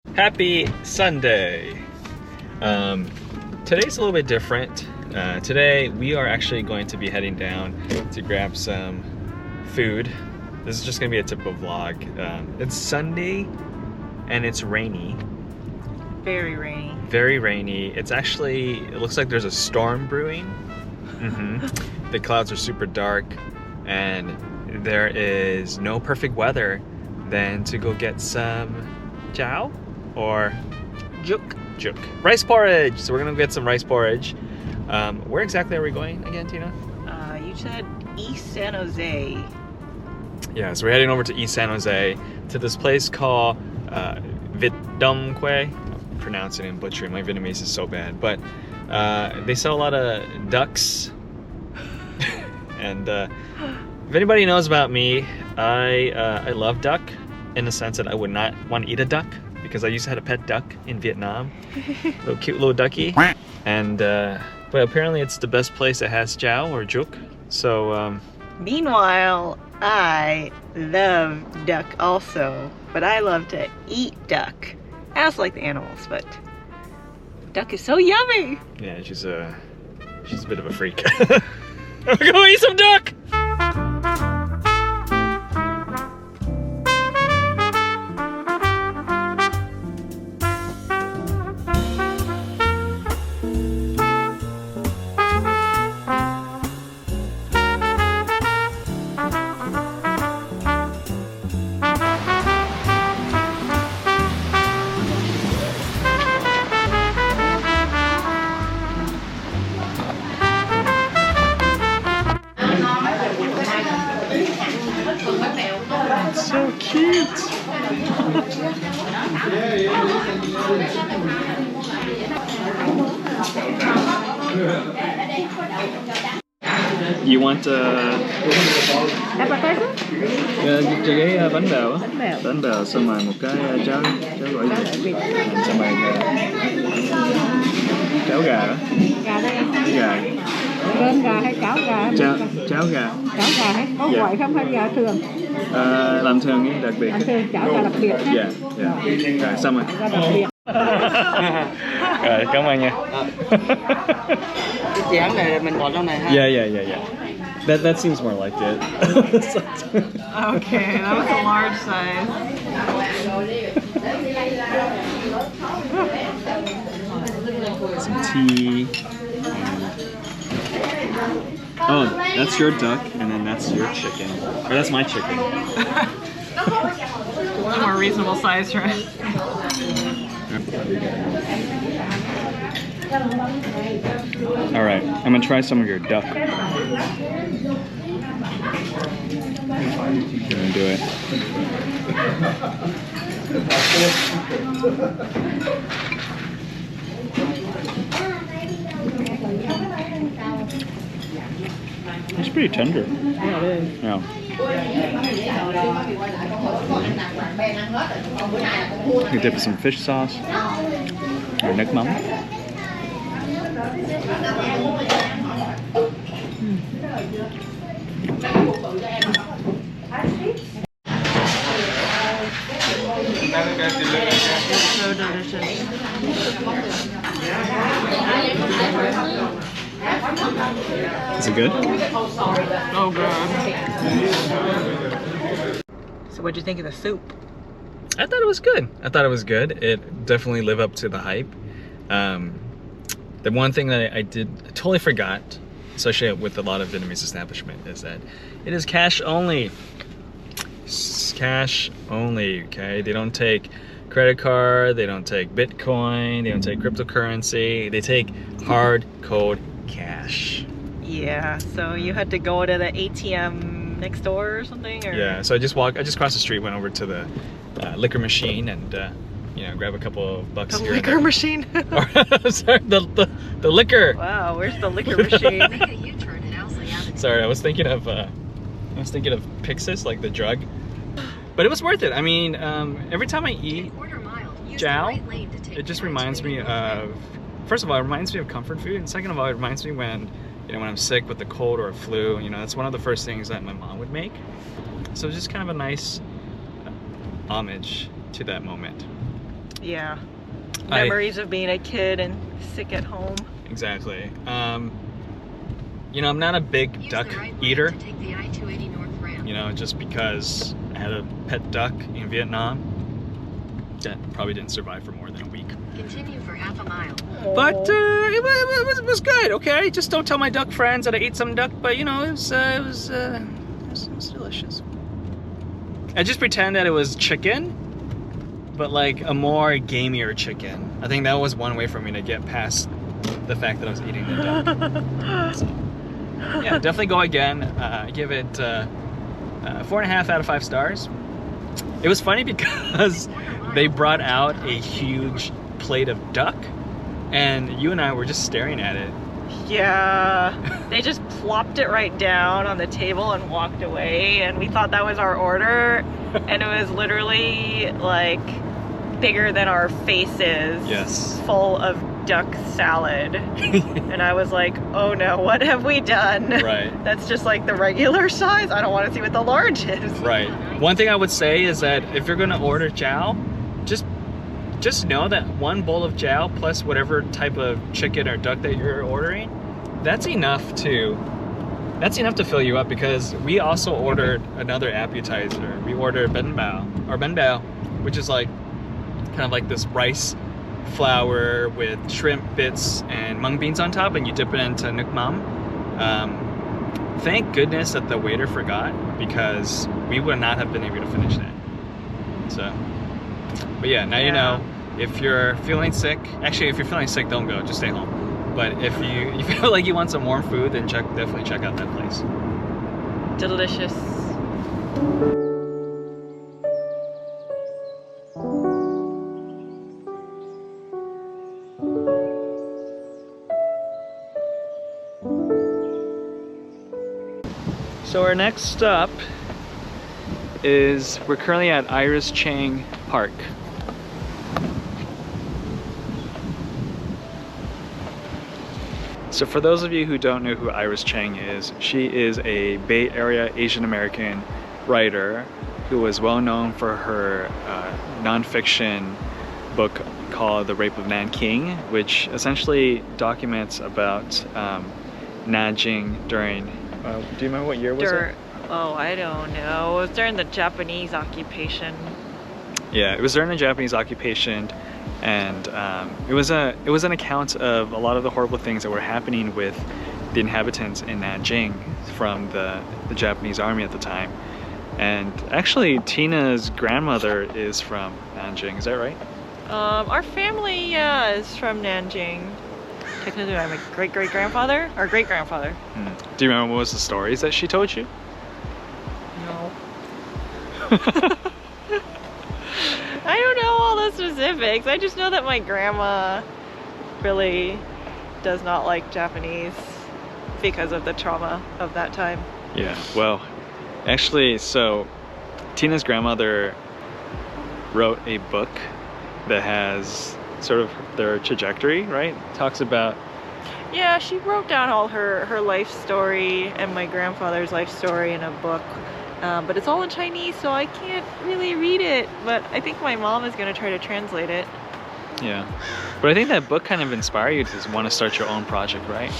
Happy Sunday! Today's a little bit different. Today we are actually going to be heading down to grab some food. This is just going to be a typical vlog. It's Sunday and it's rainy. Very rainy. Very rainy. It's actually, it looks like there's a storm brewing. The clouds are super dark and there is no perfect weather than to go get some Cháo or Juk. rice porridge. So we're gonna get some rice porridge. Where exactly are we going again, Tina? You said East San Jose. Yeah, so we're heading over to East San Jose to this place called Vietnamese. I'm pronouncing and butchering. My Vietnamese is so bad, but they sell a lot of ducks. And if anybody knows about me, I love duck in the sense that I would not want to eat a duck because I used to have a pet duck in Vietnam, little cute little ducky. And but apparently it's the best place that has Cháo or Juk. So Meanwhile, I love duck also, but I love to eat duck. I also like the animals, but duck is so yummy. yeah, she's a bit of a freak. We're gonna eat some duck. So cute. You want cho cái bánh bèo á, bánh bèo xong rồi một cái cháo gỏi vịt, xong rồi cháo gà đó. Gà đây em. Gà. Cơm gà hay cháo gà? Cháo gà. Cháo gà hay có gọi không hay gà thường? Làm thường đi, đặc biệt. Làm thường, cháo gà đặc biệt ha. Dạ, dạ. Rồi, xong rồi. Gà đặc biệt. Rồi, cảm ơn nha. Cái chén này mình bỏ trong này ha. Yeah. That seems more like it. Okay, that was a large size. Some tea. Oh, that's your duck, and then that's your chicken. Or that's my chicken. A little more reasonable size for it. All right, I'm gonna try some of your duck. I'm gonna do it. It's pretty tender. Yeah, it is. Yeah. You dip it in some fish sauce or nước mắm. So delicious. Is it good? Oh god. So what'd you think of the soup? I thought it was good. It definitely lived up to the hype. The one thing that I totally forgot, especially with a lot of Vietnamese establishment, is that it is cash only. It's cash only, okay? They don't take credit card, they don't take Bitcoin, they don't take cryptocurrency, they take hard, cold cash. Yeah, so you had to go to the ATM next door or something? Or? Yeah, so I just crossed the street, went over to the liquor machine and you know, grab a couple of bucks The here. liquor machine? Sorry, the liquor. Wow, where's the liquor machine? Sorry, I was thinking of Pixis, like the drug. But it was worth it. I mean, every time I eat Cháo, it just reminds me of, first of all, it reminds me of comfort food, and second of all, it reminds me when, you know, when I'm sick with the cold or a flu, you know, that's one of the first things that my mom would make. So it's just kind of a nice homage to that moment. Yeah. I- Memories of being a kid and sick at home. Exactly. You know, I'm not a big Use duck the right lane eater. to take the I-280 north ramp. You know, just because I had a pet duck in Vietnam that probably didn't survive for more than a week. Continue for half a mile. But it was good. Okay, just don't tell my duck friends that I ate some duck. But you know, it was delicious. I just pretend that it was chicken, but like a more gamier chicken. I think that was one way for me to get past the fact that I was eating the duck. So, yeah, definitely go again. Give it 4.5 out of 5 stars. It was funny because they brought out a huge plate of duck, and you and I were just staring at it. Yeah. They just plopped it right down on the table and walked away, and we thought that was our order, and it was literally like bigger than our faces. Yes. Full of duck salad. And I was like, oh no, what have we done? Right. That's just like the regular size. I don't want to see what the large is. Right. One thing I would say is that if you're gonna order cháo, just know that one bowl of cháo plus whatever type of chicken or duck that you're ordering, that's enough to fill you up, because we also ordered another appetizer. We ordered bánh bao, which is like kind of like this rice flour with shrimp bits and mung beans on top, and you dip it into nước mắm. Thank goodness that the waiter forgot, because we would not have been able to finish that. So, but yeah, now you know, if you're feeling sick, actually if you're feeling sick, don't go, just stay home. But if you feel like you want some warm food, then definitely check out that place. Delicious. So our next stop is, we're currently at Iris Chang Park. So for those of you who don't know who Iris Chang is, she is a Bay Area Asian American writer who was well known for her nonfiction book called The Rape of Nanking, which essentially documents about Nanjing during, do you remember what year was it? Oh, I don't know. It was during the Japanese occupation. Yeah, it was during the Japanese occupation, and it was an account of a lot of the horrible things that were happening with the inhabitants in Nanjing from the Japanese army at the time. And actually, Tina's grandmother is from Nanjing. Is that right? Our family, yeah, is from Nanjing. Technically, I'm a great-great-grandfather or great-grandfather. Do you remember what was the stories that she told you? No. I don't know all the specifics. I just know that my grandma really does not like Japanese because of the trauma of that time. Yeah, well, actually, so Tina's grandmother wrote a book that has sort of their trajectory, right? Talks about... Yeah, she wrote down all her life story and my grandfather's life story in a book. But it's all in Chinese, so I can't really read it. But I think my mom is going to try to translate it. Yeah. But I think that book kind of inspired you to want to start your own project, right?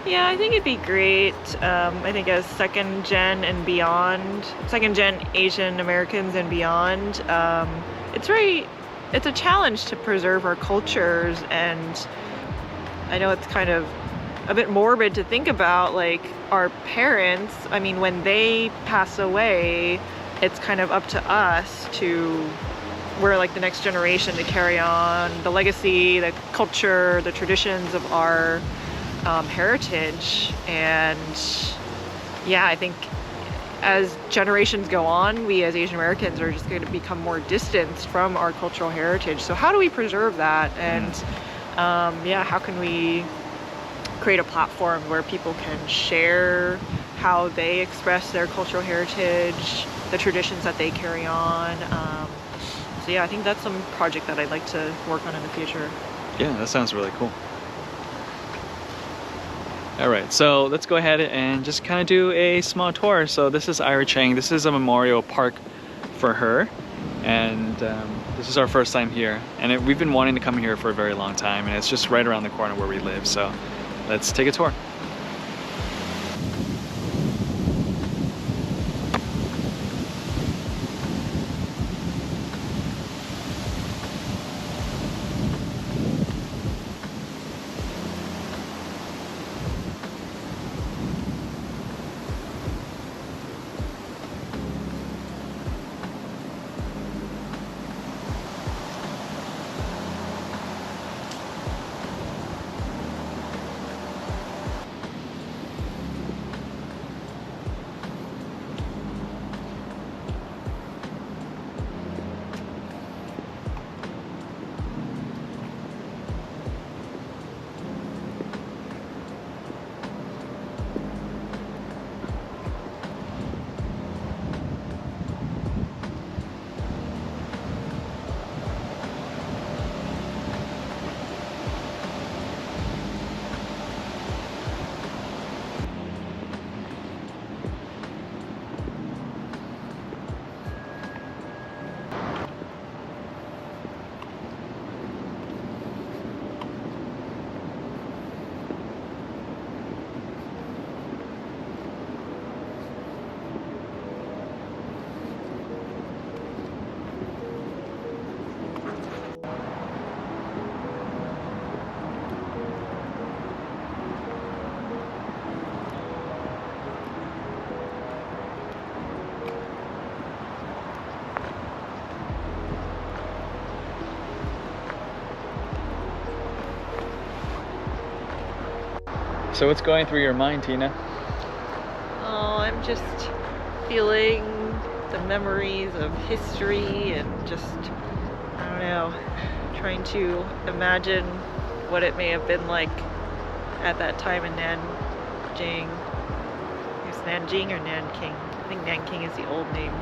Yeah, I think it'd be great. I think as second gen Asian Americans and beyond, it's a challenge to preserve our cultures, and I know it's kind of a bit morbid to think about, like, our parents, I mean, when they pass away, it's kind of up to us we're like the next generation to carry on the legacy, the culture, the traditions of our heritage. And yeah, I think as generations go on, we as Asian Americans are just going to become more distanced from our cultural heritage. So how do we preserve that? And yeah, how can we create a platform where people can share how they express their cultural heritage, the traditions that they carry on. So yeah, I think that's some project that I'd like to work on in the future. Yeah, that sounds really cool. All right, so let's go ahead and just kind of do a small tour. So this is Iris Chang. This is a memorial park for her, and This is our first time here, and we've been wanting to come here for a very long time, and it's just right around the corner where we live, so let's take a tour. So what's going through your mind, Tina? Oh, I'm just feeling the memories of history and just, I don't know, trying to imagine what it may have been like at that time in Nanjing. It's Nanjing or Nanking? I think Nanking is the old name.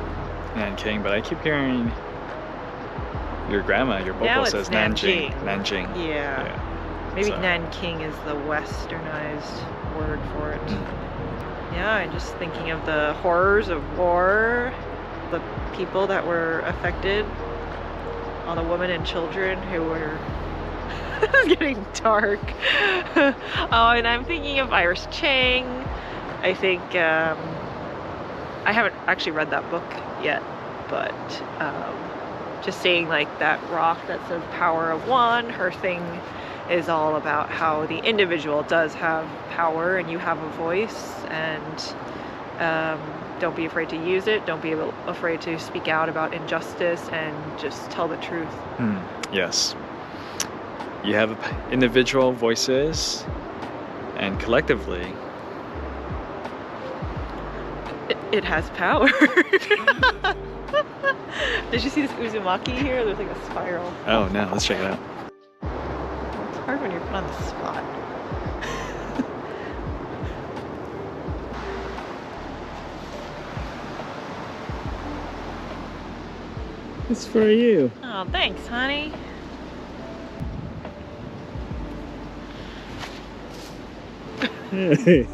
Nanking, but I keep hearing your grandma, your Now bobo it's says Nanjing. Nanjing. Nanjing. Yeah. Maybe So- Nanking is the westernized word for it. Yeah, I'm just thinking of the horrors of war, the people that were affected, all the women and children who were it's getting dark. Oh, and I'm thinking of Iris Chang. I think I haven't actually read that book yet, but just seeing like that rock that says power of one, her thing is all about how the individual does have power and you have a voice, and don't be afraid to use it. Don't be afraid to speak out about injustice and just tell the truth. Yes. You have individual voices, and collectively it has power. Did you see this Uzumaki here? There's like a spiral. Oh no, let's check it out. It's hard when you're put on the spot. It's for you. Oh, thanks, honey. Hey.